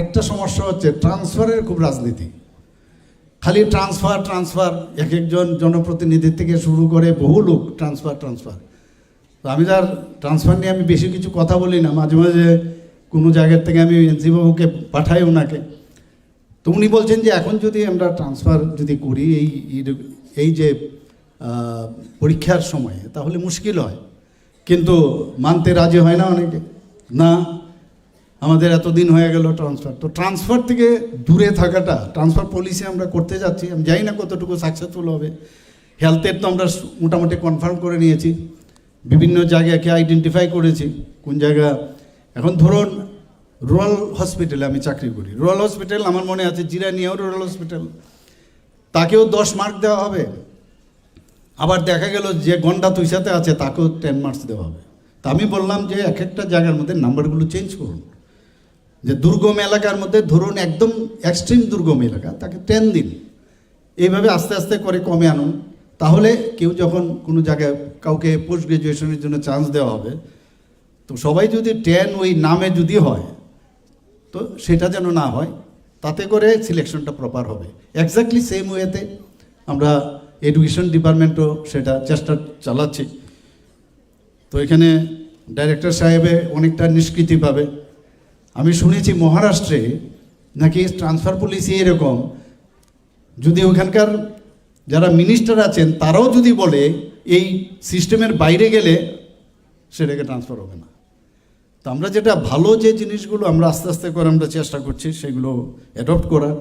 একটা সমস্যা হচ্ছে ট্রান্সফারের খুব রাজনীতি, খালি ট্রান্সফার এক একজন জনপ্রতিনিধি থেকে শুরু করে বহু লোক ট্রান্সফার। তো আমি তার ট্রান্সফার নিয়ে আমি বেশি কিছু কথা বলি না, মাঝে মাঝে কোনো জায়গার থেকে আমি এনসি বাবুকে পাঠাই ওনাকে, তো উনি বলছেন যে এখন যদি আমরা ট্রান্সফার যদি করি এই যে পরীক্ষার সময়ে তাহলে মুশকিল হয়, কিন্তু মানতে রাজি হয় না অনেকে, না আমাদের এতদিন হয়ে গেল ট্রান্সফার। তো ট্রান্সফার থেকে দূরে থাকাটা, ট্রান্সফার পলিসি আমরা করতে যাচ্ছি, আমি জানি না কতটুকু সাকসেসফুল হবে। হেলথের তো আমরা মোটামুটি কনফার্ম করে নিয়েছি, বিভিন্ন জায়গাকে আইডেন্টিফাই করেছি কোন জায়গা। এখন ধরুন রুরাল হসপিটালে আমি চাকরি করি, রুরাল হসপিটাল আমার মনে আছে জিরানিয়াও রুরাল হসপিটাল, তাকেও 10 মার্ক দেওয়া হবে। আবার দেখা গেল যে গন্ডা তুইসাতে আছে তাকেও 10 মার্কস দেওয়া হবে। তা আমি বললাম যে এক একটা জায়গার মধ্যে নাম্বারগুলো চেঞ্জ করুন, যে দুর্গম এলাকার মধ্যে ধরুন একদম এক্সট্রিম দুর্গম এলাকা তাকে 10 দিন, এইভাবে আস্তে আস্তে করে কমে আনুন। তাহলে কেউ যখন কোনো জায়গায় কাউকে পোস্ট গ্রাজুয়েশনের জন্য চান্স দেওয়া হবে, তো সবাই যদি 10 ওই নামে যদি হয়, তো সেটা যেন না হয়, তাতে করে সিলেকশনটা প্রপার হবে। এক্স্যাক্টলি সেম ওয়েতে আমরা এডুকেশন ডিপার্টমেন্টও সেটা চেষ্টা চালাচ্ছি। তো এখানে ডাইরেক্টর সাহেবে অনেকটা নিষ্কৃতি পাবে। আমি শুনেছি মহারাষ্ট্রে নাকি ট্রান্সফার পলিসি এরকম, যদি ওখানকার যারা মিনিস্টার আছেন তারাও যদি বলে এই সিস্টেমের বাইরে গেলে সেটাকে ট্রান্সফার হবে না। তো আমরা যেটা ভালো যে জিনিসগুলো আমরা আস্তে আস্তে করে আমরা চেষ্টা করছি সেগুলো অ্যাডপ্ট করার,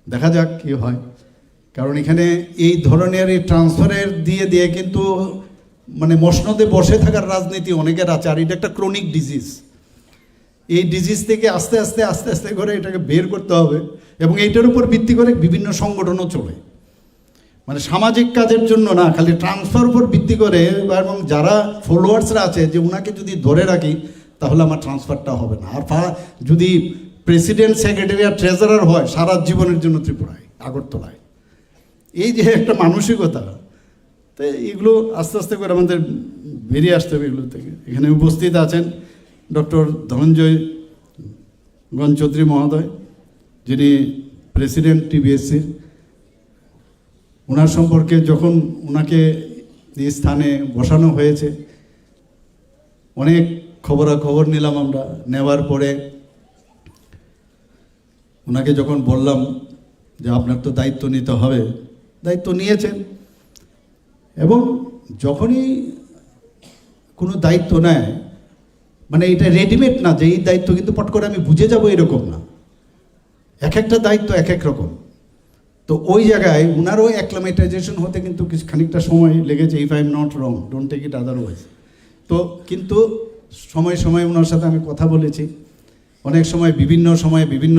দেখা যাক কী হয়। কারণ এখানে এই ধরনের এই ট্রান্সফারের দিয়ে কিন্তু মানে মসনদে বসে থাকার রাজনীতি অনেকের আছে, আর এটা একটা ক্রনিক ডিজিজ। এই ডিজিজ থেকে আস্তে আস্তে করে এটাকে বের করতে হবে, এবং এইটার উপর ভিত্তি করে বিভিন্ন সংগঠনও চলে, মানে সামাজিক কাজের জন্য না, খালি ট্রান্সফার উপর ভিত্তি করে। এবং যারা ফলোয়ার্সরা আছে যে ওনাকে যদি ধরে রাখি তাহলে আমার ট্রান্সফারটা হবে না। আর যদি প্রেসিডেন্ট, সেক্রেটারি আর ট্রেজারার হয় সারা জীবনের জন্য ত্রিপুরায়, আগরতলায়, এই যে একটা মানসিকতা, তো এগুলো আস্তে আস্তে করে আমাদের বেরিয়ে আসতে হবে এগুলো থেকে। এখানে উপস্থিত আছেন ডক্টর ধনঞ্জয় গণ চৌধুরী মহোদয়, যিনি প্রেসিডেন্ট টিবিএসসির। ওনার সম্পর্কে যখন ওনাকে এই স্থানে বসানো হয়েছে অনেক খবরাখবর নিলাম আমরা। নেওয়ার পরে ওনাকে যখন বললাম যে আপনার তো দায়িত্ব নিতে হবে, দায়িত্ব নিয়েছেন। এবং যখনই কোনো দায়িত্ব নেয়, মানে এটা রেডিমেড না যে এই দায়িত্ব কিন্তু পট করে আমি বুঝে যাব এরকম না, এক একটা দায়িত্ব এক এক রকম। তো ওই জায়গায় ওনারও অ্যাক্লামেটাইজেশন হতে কিন্তু খানিকটা সময় লেগেছে। If I am not wrong, don't take it otherwise. তো কিন্তু সময় ওনার সাথে আমি কথা বলেছি, অনেক সময় বিভিন্ন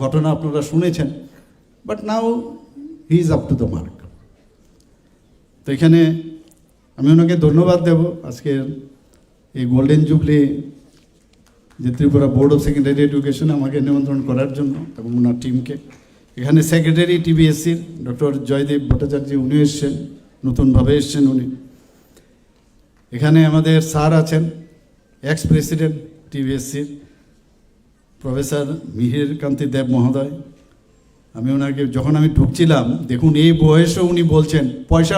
ঘটনা আপনারা শুনেছেন, but now he is up to the mark. তো এখানে আমি ওনাকে ধন্যবাদ দেব আজকে এই গোল্ডেন জুবলি যে Tripura board of secondary education আমাকে নিমন্ত্রণ করার জন্য, এবং ওনার টিমকে। এখানে সেক্রেটারি টিবিএসসির ডক্টর জয়দেব ভট্টাচার্য, উনি এসছেন, নতুনভাবে এসছেন উনি। এখানে আমাদের স্যার আছেন, এক্স প্রেসিডেন্ট টিবিএসসির প্রফেসর মিহির কান্তি দেব মহোদয়। আমি ওনাকে যখন আমি ঢুকছিলাম, দেখুন এই বয়সেও উনি বলছেন পয়সা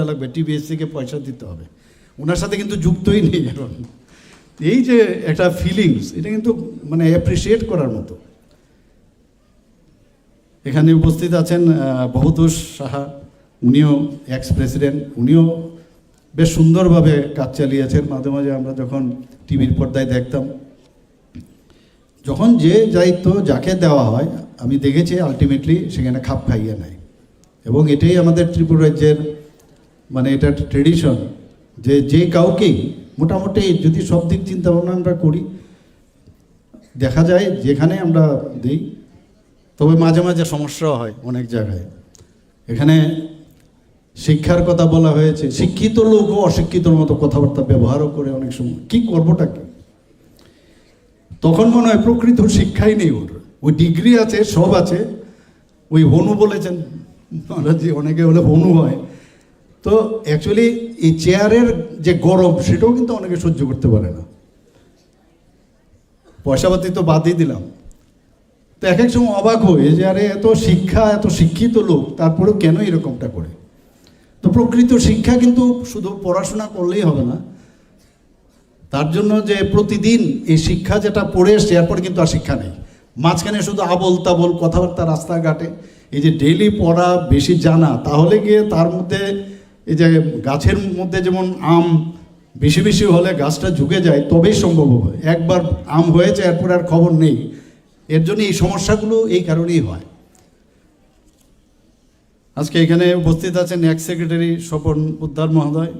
লাগবে, টিবিএসসিকে পয়সা দিতে হবে। ওনার সাথে কিন্তু যুক্তই নেই এখন। এই যে একটা ফিলিংস, এটা কিন্তু মানে অ্যাপ্রিসিয়েট করার মতো। এখানে উপস্থিত আছেন বহুতোষ সাহা, উনিও এক্স প্রেসিডেন্ট, উনিও বেশ সুন্দরভাবে কাজ চালিয়েছেন। মাঝে মাঝে আমরা যখন টিভির পর্দায় দেখতাম, যখন যে দায়িত্ব যাকে দেওয়া হয় আমি দেখেছি আলটিমেটলি সেখানে খাপ খাইয়ে নেয়। এবং এটাই আমাদের ত্রিপুরা রাজ্যের মানে এটা ট্রেডিশন, যে কাউকেই মোটামুটি যদি সব দিক চিন্তা ভাবনা আমরা করি, দেখা যায় যেখানে আমরা দিই, তবে মাঝে মাঝে সমস্যাও হয় অনেক জায়গায়। এখানে শিক্ষার কথা বলা হয়েছে, শিক্ষিত লোকও অশিক্ষিতর মতো কথাবার্তা ব্যবহারও করে অনেক সময়। কি করবোটা কি? তখন মনে হয় প্রকৃত শিক্ষাই নেই ওর, ওই ডিগ্রি আছে, সব আছে, ওই হনু বলেছেন যে অনেকে হলে হনু হয়। তো অ্যাকচুয়ালি এই চেয়ারের যে গরম সেটাও কিন্তু অনেকে সহ্য করতে পারে না। পয়সাপাতি তো বাদই দিলাম, তো এক এক সময় অবাক হয়ে যে আরে এত শিক্ষা, এত শিক্ষিত লোক, তারপরেও কেন এরকমটা করে। তো প্রকৃত শিক্ষা কিন্তু শুধু পড়াশোনা করলেই হবে না, তার জন্য যে প্রতিদিন এই শিক্ষা যেটা পড়ে এসছে এরপরে কিন্তু আর শিক্ষা নেই, মাঝখানে শুধু আবল তাবল কথাবার্তা রাস্তাঘাটে। এই যে ডেইলি পড়া, বেশি জানা, তাহলে গিয়ে তার মধ্যে এই যে গাছের মধ্যে যেমন আম বেশি বেশি হলে গাছটা ঝুঁকে যায়, তবেই সম্ভব হবে। একবার আম হয়েছে এরপর আর খবর নেই। এর জন্য এই সমস্যাগুলো এই কারণেই হয়। আজকে এখানে উপস্থিত আছেন এক্স সেক্রেটারি স্বপন পোদ্দার মহোদয়,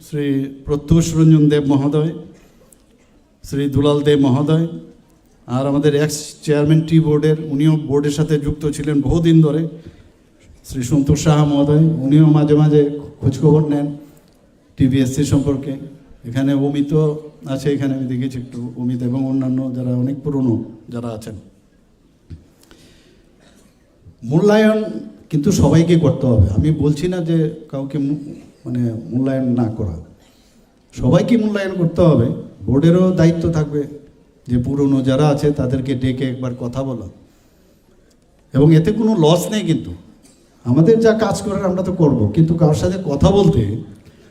শ্রী প্রত্যুষ রঞ্জন দেব মহোদয়, শ্রী দুলাল দেব মহোদয়, আর আমাদের এক্স চেয়ারম্যান টি বোর্ডের, উনিও বোর্ডের সাথে যুক্ত ছিলেন বহুদিন ধরে, শ্রী সন্তোষ সাহা মহোদয়, উনিও মাঝে মাঝে খোঁজখবর নেন টিবিএসসি সম্পর্কে। এখানে অমিত আছে, এখানে আমি দেখেছি একটু অমিত, এবং অন্যান্য যারা অনেক পুরনো যারা আছেন। মূল্যায়ন কিন্তু সবাইকে করতে হবে, আমি বলছি না যে কাউকে মানে মূল্যায়ন না করা, সবাইকে মূল্যায়ন করতে হবে। বোর্ডেরও দায়িত্ব থাকবে যে পুরনো যারা আছে তাদেরকে ডেকে একবার কথা বলা, এবং এতে কোনো লস নেই। কিন্তু আমাদের যা কাজ করার আমরা তো করব, কিন্তু কারোর সাথে কথা বলতে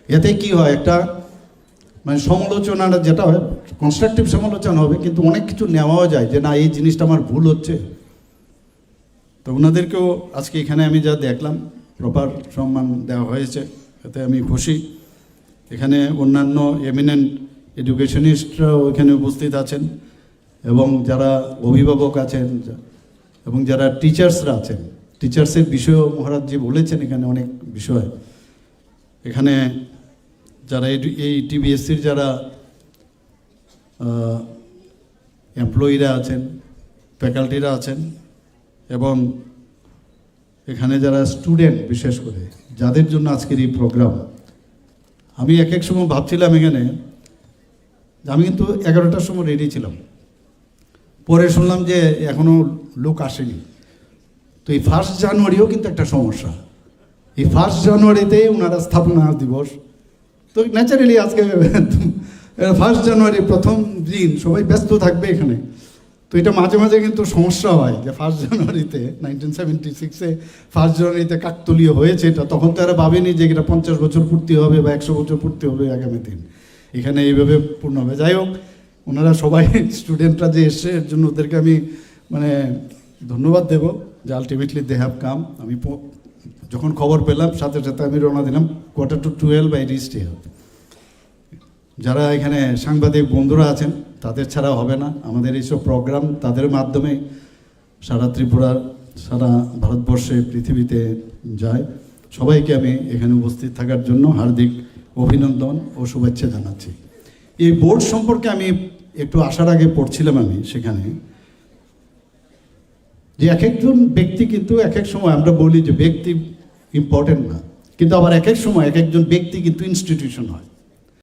এতে কি হয়, একটা মানে সমালোচনা যেটা হয়, কনস্ট্রাকটিভ সমালোচনা হবে, কিন্তু অনেক কিছু নেওয়াও যায় যে না এই জিনিসটা আমার ভুল হচ্ছে। তো ওনাদেরকেও আজকে এখানে আমি যা দেখলাম প্রপার সম্মান দেওয়া হয়েছে, এতে আমি খুশি। এখানে অন্যান্য এমিনেন্ট এডুকেশনিস্টরাও এখানে উপস্থিত আছেন, এবং যারা অভিভাবক আছেন, এবং যারা টিচার্সরা আছেন। টিচার্সের বিষয়ও মহারাজজি বলেছেন এখানে অনেক বিষয়। এখানে যারা এই টিবিএসসির যারা এমপ্লয়িরা আছেন, ফ্যাকাল্টিরা আছেন, এবং এখানে যারা স্টুডেন্ট, বিশেষ করে যাদের জন্য আজকের এই প্রোগ্রাম। আমি এক এক সময় ভাবছিলাম এখানে, আমি কিন্তু 11টার সময় রেডি ছিলাম, পরে শুনলাম যে এখনও লোক আসেনি। তো এই 1 জানুয়ারিও কিন্তু একটা সমস্যা। এই 1 জানুয়ারিতে ওনারা স্থাপনা দিবস, তো ন্যাচারালি আজকে 1 জানুয়ারি প্রথম দিন সবাই ব্যস্ত থাকবে এখানে। তো এটা মাঝে মাঝে কিন্তু সমস্যা হয় যে 1 জানুয়ারিতে 1976-এ 1 জানুয়ারিতে কাকতলীয় হয়েছে, এটা তখন তো এরা ভাবেনি যে এটা 50 বছর পূর্তি হবে বা 100 বছর পূর্তি হবে আগামী দিন, এখানে এইভাবে পূর্ণ হবে। যাই হোক, ওনারা সবাই স্টুডেন্টরা যে এসছে এর জন্য ওদেরকে আমি মানে ধন্যবাদ দেব যে আলটিমেটলি দে হ্যাভ কাম। আমি যখন খবর পেলাম সাথে সাথে আমি রওনা দিলাম, 11:45 বাই রিচড হিয়ার। যারা এখানে সাংবাদিক বন্ধুরা আছেন তাদের ছাড়া হবে না আমাদের এইসব প্রোগ্রাম, তাদের মাধ্যমে সারা ত্রিপুরার, সারা ভারতবর্ষে, পৃথিবীতে যায়। সবাইকে আমি এখানে উপস্থিত থাকার জন্য হার্দিক অভিনন্দন ও শুভেচ্ছা জানাচ্ছি। এই বোর্ড সম্পর্কে আমি একটু আসার আগে পড়ছিলাম আমি সেখানে, যে এক একজন ব্যক্তি কিন্তু এক এক সময় আমরা বলি যে ব্যক্তি ইম্পর্টেন্ট না, কিন্তু আবার এক এক সময় এক একজন ব্যক্তি কিন্তু ইনস্টিটিউশন হয়।